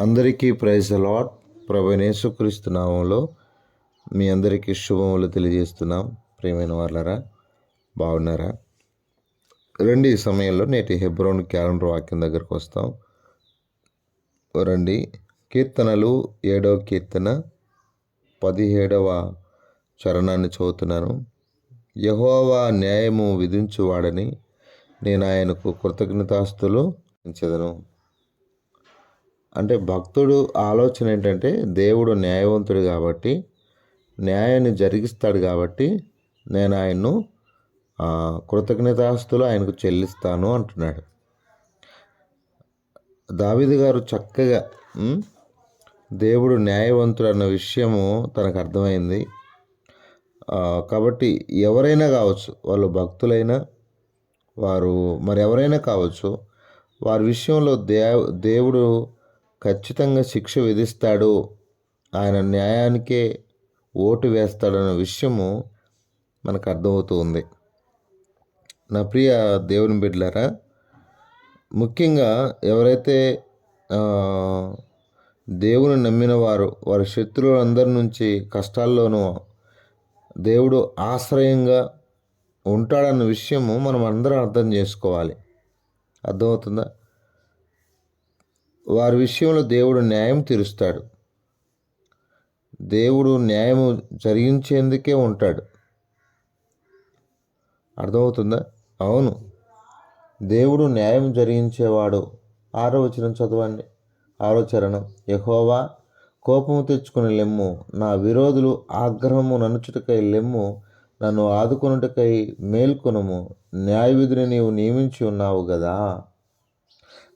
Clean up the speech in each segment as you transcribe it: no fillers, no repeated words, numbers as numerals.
అందరికీ praise the lord. ప్రభువైన యేసుక్రీస్తు నామములో మీ అందరికీ శుభములు తెలియజేస్తున్నాం. ప్రియమైన వాళ్ళారా, బాగున్నారా? రండి, ఈ సమయంలో నేటి హెబ్రోన్ క్యాలెండర్ వాక్యం దగ్గరకు వస్తాం. రండి, కీర్తనలు 7వ కీర్తన 17వ చరణాన్ని చదువుతున్నాను. యెహోవా న్యాయము విధించువాడని నేను ఆయనకు కృతజ్ఞతాస్తులు చెంచెదను. అంటే భక్తుడు ఆలోచన ఏంటంటే, దేవుడు న్యాయవంతుడు కాబట్టి, న్యాయాన్ని జరిగిస్తాడు కాబట్టి నేను ఆయన్ను కృతజ్ఞతాస్తులు ఆయనకు చెల్లిస్తాను అంటున్నాడు. దావీదు గారు చక్కగా దేవుడు న్యాయవంతుడు అన్న విషయము తనకు అర్థమైంది. కాబట్టి ఎవరైనా కావచ్చు, వాళ్ళు భక్తులైనా వారు మరెవరైనా కావచ్చు, వారి విషయంలో దేవుడు ఖచ్చితంగా శిక్ష విధిస్తాడు, ఆయన న్యాయానికే ఓటు వేస్తాడన్న విషయము మనకు అర్థమవుతూ ఉంది. నా ప్రియ దేవుని బిడ్డలారా, ముఖ్యంగా ఎవరైతే దేవుని నమ్మిన వారి శత్రువులందరి నుంచి కష్టాల్లోనూ దేవుడు ఆశ్రయంగా ఉంటాడన్న విషయము మనం అందరం అర్థం చేసుకోవాలి. అర్థమవుతుందా? వారి విషయంలో దేవుడు న్యాయం తీరుస్తాడు. దేవుడు న్యాయము జరిగించేందుకే ఉంటాడు. అర్థమవుతుందా? అవును, దేవుడు న్యాయం జరిగించేవాడు. 6వ వచనం చదవండి. 6వ చరణం. యెహోవా కోపము తెచ్చుకుని లెమ్ము, నా విరోధులు ఆగ్రహము ననుచుటకై లెమ్ము, నన్ను ఆదుకొనుటకై మేల్కొనుము. న్యాయవిధిని నీవు నియమించి ఉన్నావు గదా,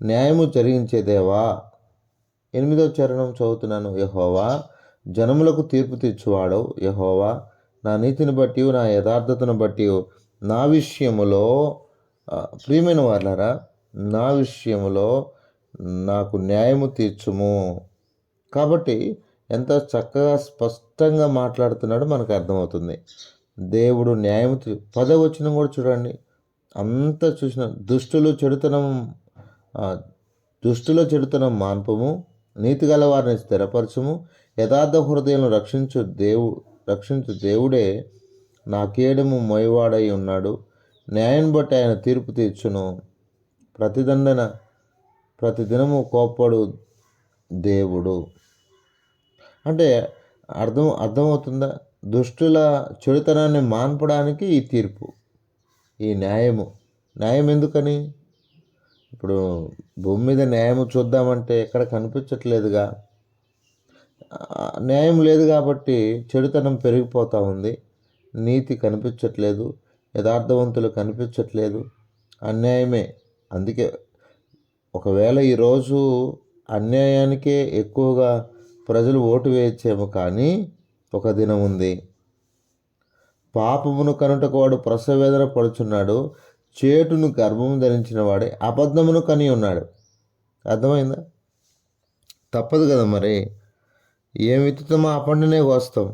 న్యాయము జరిగించే దేవా. 8వ చరణం చదువుతున్నాను. యెహోవా జనములకు తీర్పు తీర్చువాడవు. యెహోవా నా నీతిని బట్టి నా యథార్థతను బట్టి నా విషయములో, ప్రియమైన వాళ్ళారా, నా విషయములో నాకు న్యాయము తీర్చుము. కాబట్టి ఎంత చక్కగా స్పష్టంగా మాట్లాడుతున్నాడో మనకు అర్థమవుతుంది. దేవుడు న్యాయము 10వ వచనం కూడా చూడండి. అంతా చూసిన దుష్టుల చెడుతనం మాన్పము, నీతి గల వారిని స్థిరపరచుము. యథార్థ హృదయం రక్షించు దేవుడే నా కేడము మొయవాడై ఉన్నాడు. న్యాయం బట్టి ఆయన తీర్పు తీర్చును. ప్రతిదినము కోప్పడు దేవుడు. అంటే అర్థమవుతుందా? దుష్టుల చెడుతనాన్ని మాన్పడానికి ఈ తీర్పు, ఈ న్యాయం ఎందుకని? ఇప్పుడు భూమి మీద న్యాయం చూద్దామంటే ఎక్కడ కనిపించట్లేదుగా. న్యాయం లేదు కాబట్టి చెడుతనం పెరిగిపోతూ ఉంది. నీతి కనిపించట్లేదు, యథార్థవంతులు కనిపించట్లేదు, అన్యాయమే. అందుకే ఒకవేళ ఈరోజు అన్యాయానికే ఎక్కువగా ప్రజలు ఓటు వేయచ్చేమో, కానీ ఒక దినం ఉంది, పాపమును కనుటకు వాడు ప్రసవేదన పడుచున్నాడు, చేటును గర్భము ధరించిన వాడే అబద్ధమును కని ఉన్నాడు. అర్థమైందా? తప్పదు కదా మరి. ఏం విత్తుతామో ఆ పంటనే కోస్తాం.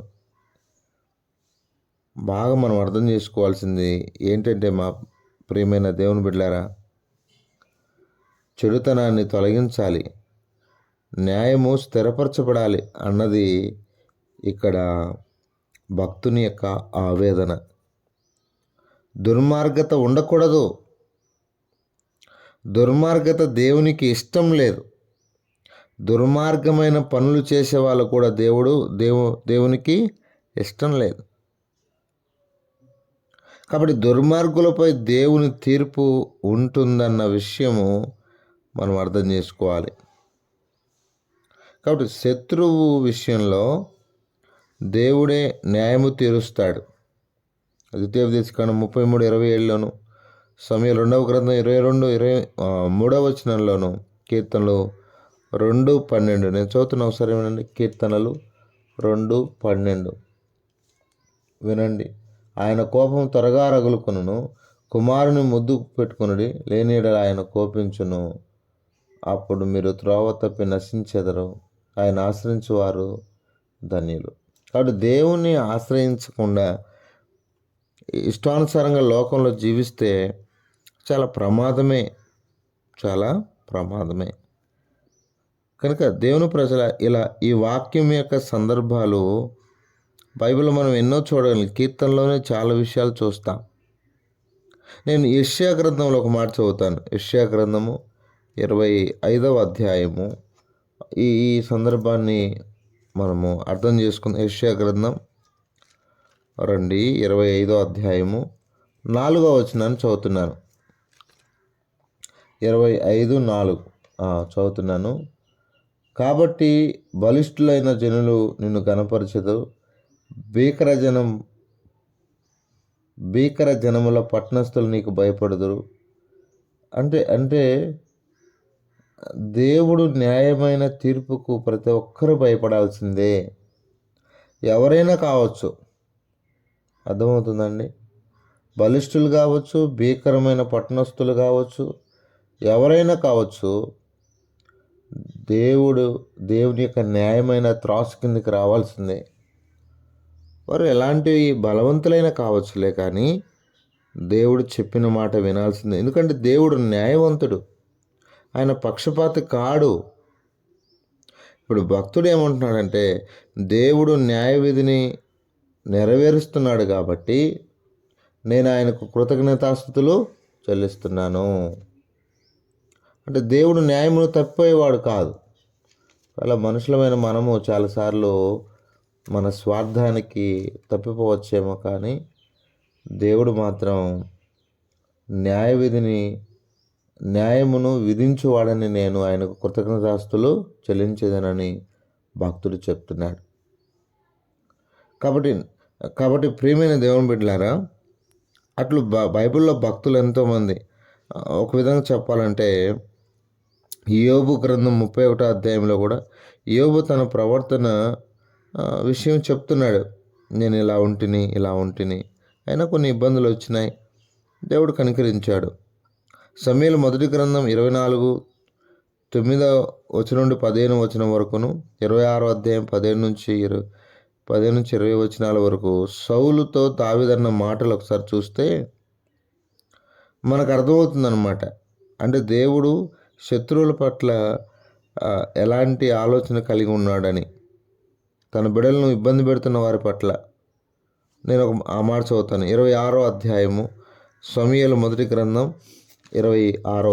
బాగా మనం అర్థం చేసుకోవాల్సింది ఏంటంటే, మా ప్రియమైన దేవుని బిడ్డలారా, చెడుతనాన్ని తొలగించాలి, న్యాయము స్థిరపరచబడాలి అన్నది ఇక్కడ భక్తుని యొక్క ఆవేదన. దుర్మార్గత ఉండకూడదు. దుర్మార్గత దేవునికి ఇష్టం లేదు. దుర్మార్గమైన పనులు చేసే వాళ్ళు కూడా దేవునికి ఇష్టం లేదు. కాబట్టి దుర్మార్గులపై దేవుని తీర్పు ఉంటుందన్న విషయము మనం అర్థం చేసుకోవాలి. కాబట్టి శత్రువు విషయంలో దేవుడే న్యాయము తీరుస్తాడు. ద్వితీయోపదేశకాండం 33:27లోను, సమూయేలు 2వ గ్రంథం 22:23వ వచనంలోను, కీర్తనలు 2:12. నేను చదువుతున్నా, ఒకసారి వినండి. కీర్తనలు 2:12 వినండి. ఆయన కోపం త్వరగా రగులుకొనును, కుమారుని ముద్దు పెట్టుకునుడి, లేని యెడల ఆయన కోపించును. అప్పుడు మీరు త్రోవ తప్పి నశించెదరు, ఆయన ఆశ్రయించువారు ధన్యులు. కాబట్టి దేవుణ్ణి ఆశ్రయించకుండా ఇష్టానుసారంగా లోకంలో జీవిస్తే చాలా ప్రమాదమే. కనుక దేవుని ప్రజల ఇలా ఈ వాక్యం యొక్క సందర్భాలు బైబిల్లో మనం ఎన్నో చూడగలం. కీర్తనలోనే చాలా విషయాలు చూస్తాం. నేను యెషయా గ్రంథంలో ఒక మాట చదువుతాను. యెషయా గ్రంథము 25వ అధ్యాయము. ఈ ఈ సందర్భాన్ని మనము అర్థం చేసుకున్న యెషయా గ్రంథం 25వ అధ్యాయము 4వ వచనాన్ని చదువుతున్నాను. 25:4 చదువుతున్నాను. కాబట్టి బలిష్ఠులైన జనులు నిన్ను గనపరచెదరు, భీకర జనముల పట్టణస్థులు నీకు భయపడుదురు. అంటే దేవుడు న్యాయమైన తీర్పుకు ప్రతి ఒక్కరూ భయపడాల్సిందే. ఎవరైనా కావచ్చు. అర్థమవుతుందండి? బలిష్ఠులు కావచ్చు, భీకరమైన పట్టణస్థులు కావచ్చు, ఎవరైనా కావచ్చు. దేవుని యొక్క న్యాయమైన త్రాసు కిందకి రావాల్సిందే. వారు ఎలాంటి బలవంతులైనా కావచ్చులే, కానీ దేవుడు చెప్పిన మాట వినాల్సిందే. ఎందుకంటే దేవుడు న్యాయవంతుడు, ఆయన పక్షపాతి కాడు. ఇప్పుడు భక్తుడు ఏమంటున్నాడంటే, దేవుడు న్యాయ విధిని నెరవేరుస్తున్నాడు కాబట్టి నేను ఆయనకు కృతజ్ఞతాస్తుతులు చెల్లిస్తున్నాను. అంటే దేవుడు న్యాయమును తప్పిపోయేవాడు కాదు. అలా మనుషులమైన మనము చాలాసార్లు మన స్వార్థానికి తప్పిపోవచ్చేమో, కానీ దేవుడు మాత్రం న్యాయమును విధించువాడని నేను ఆయనకు కృతజ్ఞతాస్తులు చెల్లించేదనని భక్తుడు చెప్తున్నాడు. కాబట్టి ప్రియమైన దేవుని బిడ్డలారా, అట్లు బైబిల్లో భక్తులు ఎంతోమంది. ఒక విధంగా చెప్పాలంటే యోబు గ్రంథం 31వ అధ్యాయంలో కూడా యోబు తన ప్రవర్తన విషయం చెప్తున్నాడు. నేను ఇలా ఉంటిని, అయినా కొన్ని ఇబ్బందులు వచ్చినాయి, దేవుడు కనికరించాడు. సమూయేలు మొదటి గ్రంథం 24:9 వచనం నుండి 15 వచనం వరకును, 26వ అధ్యాయం 15 నుంచి 20 వచనాల వరకు సౌలుతో దావీదన్న మాటలు ఒకసారి చూస్తే మనకు అర్థమవుతుందన్నమాట. అంటే దేవుడు శత్రువుల పట్ల ఎలాంటి ఆలోచన కలిగి ఉన్నాడని, తన బిడ్డలను ఇబ్బంది పెడుతున్న వారి పట్ల. నేను ఆ మాట చదువుతాను. 26వ అధ్యాయము, సమూయేలు మొదటి గ్రంథం 26వ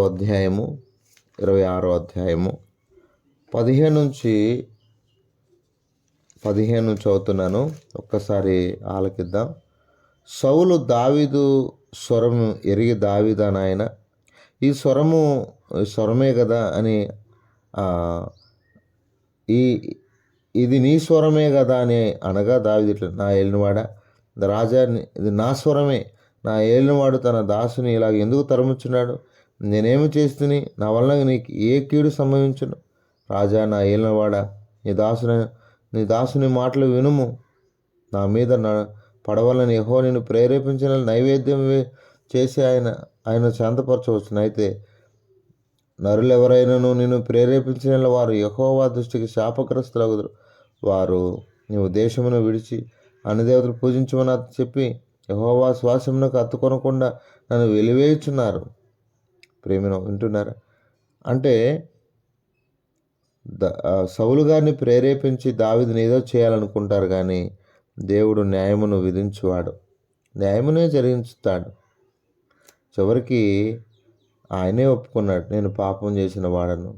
అధ్యాయము 15 నుంచి 15 చదువుతున్నాను. ఒక్కసారి ఆలకిద్దాం. సౌలు దావీదు స్వరము ఎరిగి, దావీదా నాయన, ఈ స్వరమే కదా అని, ఇది నీ స్వరమే కదా అని అనగా, దావీదు ఇట్లా, నా ఏలినవాడా రాజా, ఇది నా స్వరమే. నా ఏలినవాడు తన దాసుని ఇలాగ ఎందుకు తరుముచున్నాడు? నేనేమి చేస్తుని? నా వలన నీకు ఏ కీడు సంభవించును? రాజా, నా ఏలినవాడా, నీ దాసుని మాటలు వినుము. నా మీద పడవలని యెహోవా నిన్ను ప్రేరేపించిన నైవేద్యం చేసి ఆయన శాంతపరచవచ్చును. అయితే నరులెవరైనాను నిన్ను ప్రేరేపించిన వారు యెహోవా దృష్టికి శాపగ్రస్తులగుదురు. వారు నీవు దేశమును విడిచి అన్యదేవతలు పూజించమని చెప్పి యెహోవా శ్వాసమునకు హత్తుకొనకుండా నన్ను వెలివేయుచున్నారు. ప్రేమిన వింటున్నారా? అంటే సౌలు గారిని ప్రేరేపించి దావీదుని ఏదో చేయాలనుకుంటారు, కానీ దేవుడు న్యాయమును విధించువాడు, న్యాయమునే జరిగించుతాడు. చివరికి ఆయనే ఒప్పుకున్నాడు, నేను పాపం చేసిన వాడను,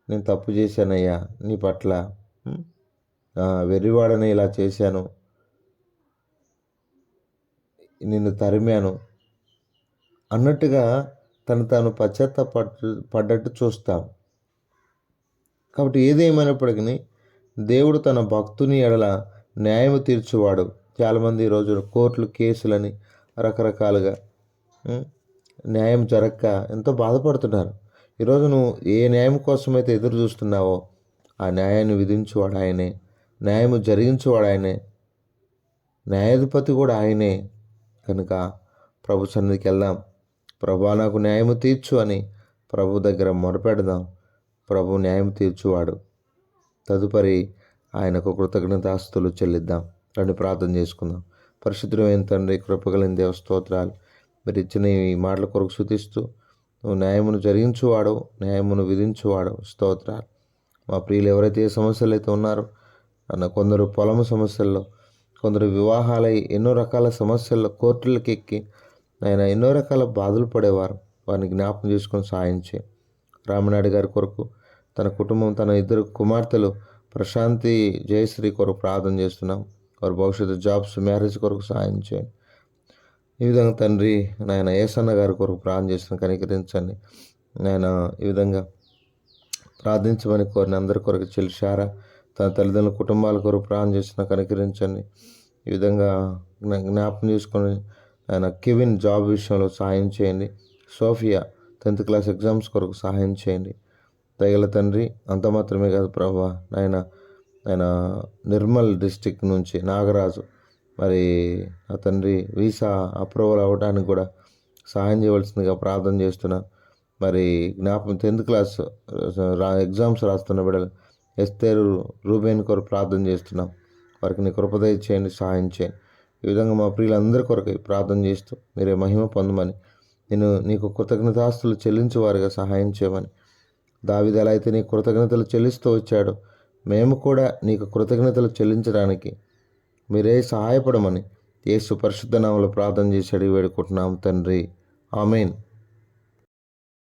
నేను తప్పు చేశానయ్యా, నీ పట్ల వెర్రివాడని ఇలా చేశాను, నిన్ను తరిమాను అన్నట్టుగా తాను పడ్డట్టు చూస్తాం. కాబట్టి ఏదేమైనప్పటికీ దేవుడు తన భక్తుని ఎడల న్యాయము తీర్చువాడు. చాలామంది ఈరోజు కోర్టులు, కేసులని రకరకాలుగా న్యాయం జరగక ఎంతో బాధపడుతున్నారు. ఈరోజు నువ్వు ఏ న్యాయం కోసమైతే ఎదురు చూస్తున్నావో ఆ న్యాయాన్ని విధించువాడు ఆయనే, న్యాయము జరిగించువాడు ఆయనే, న్యాయాధిపతి కూడా ఆయనే. కనుక ప్రభు సన్నిధికి వెళ్దాం. ప్రభువా, నాకు న్యాయము తీర్చు అని ప్రభు దగ్గర మొరపెడదాం. ప్రభు న్యాయం తీర్చువాడు. తదుపరి ఆయనకు కృతజ్ఞతాస్తుతులు చెల్లిద్దాం. రండి ప్రార్థన చేసుకుందాం. పరిశుద్ధమైన తండ్రి, కృపగలిగిన దేవ, స్తోత్రాలు. మీరు ఇచ్చిన ఈ మాటల కొరకు స్తుతిస్తూ, నువ్వు న్యాయమును జరిగించువాడు, న్యాయమును విధించువాడు. స్తోత్రాలు. మా ప్రియులు ఎవరైతే ఏ సమస్యలు అయితే ఉన్నారో అన్న, కొందరు పొలం సమస్యల్లో, కొందరు వివాహాలై ఎన్నో రకాల సమస్యల్లో కోర్టులకు ఎక్కి ఆయన ఎన్నో రకాల బాధలు పడేవారు. వారిని జ్ఞాపకం చేసుకొని సాయం చేయి. రామనాయుడు గారి కొరకు, తన కుటుంబం, తన 2 కుమార్తెలు ప్రశాంతి, జయశ్రీ కొరకు ప్రార్థన చేస్తున్నాం. వారి భవిష్యత్తు జాబ్స్, మ్యారేజ్ కొరకు సాయం చేయండి. ఈ విధంగా తండ్రి నాయన ఏసన్న గారి కొరకు ప్రార్థన చేసిన కనికరించండి నాయన. ఈ విధంగా ప్రార్థించమని కోరిన అందరి కొరకు చెల్లిశారా తన తల్లిదండ్రుల కుటుంబాల కొరకు ప్రార్థన చేసిన కనికరించండి. ఈ విధంగా జ్ఞాపకం చేసుకొని ఆయన కెవిన్ జాబ్ విషయంలో సహాయం చేయండి. సోఫియా 10th క్లాస్ ఎగ్జామ్స్ కొరకు సహాయం చేయండి. దయగల తండ్రి, అంత మాత్రమే కాదు ప్రభా నాయన, ఆయన నిర్మల్ డిస్టిక్ నుంచి నాగరాజు మరి ఆ తండ్రి వీసా అప్రూవల్ అవ్వడానికి కూడా సహాయం చేయవలసిందిగా ప్రార్థన చేస్తున్నా. మరి 10th క్లాస్ ఎగ్జామ్స్ రాస్తున్న బిడ్డలు ఎస్తేరు, రూబేన్ కొరకు ప్రార్థన చేస్తున్నాం. వారికి నీ కృపదయ చేయండి, సహాయం చేయండి. ఈ విధంగా మా ప్రియులందరి కొరకు ప్రార్థన చేస్తూ మీరే మహిమ పొందమని, నీకు కృతజ్ఞతాస్తులు చెల్లించేవారుగా సహాయం చేయమని, దావీదు ఎలా అయితే నీ కృతజ్ఞతలు చెల్లిస్తూ వచ్చాడో మేము కూడా నీకు కృతజ్ఞతలు చెల్లించడానికి మీరే సహాయపడమని యేసు పరిశుద్ధ నామములో ప్రార్థన చేసి అడిగి వేడుకుంటున్నాం తండ్రి. ఆమేన్.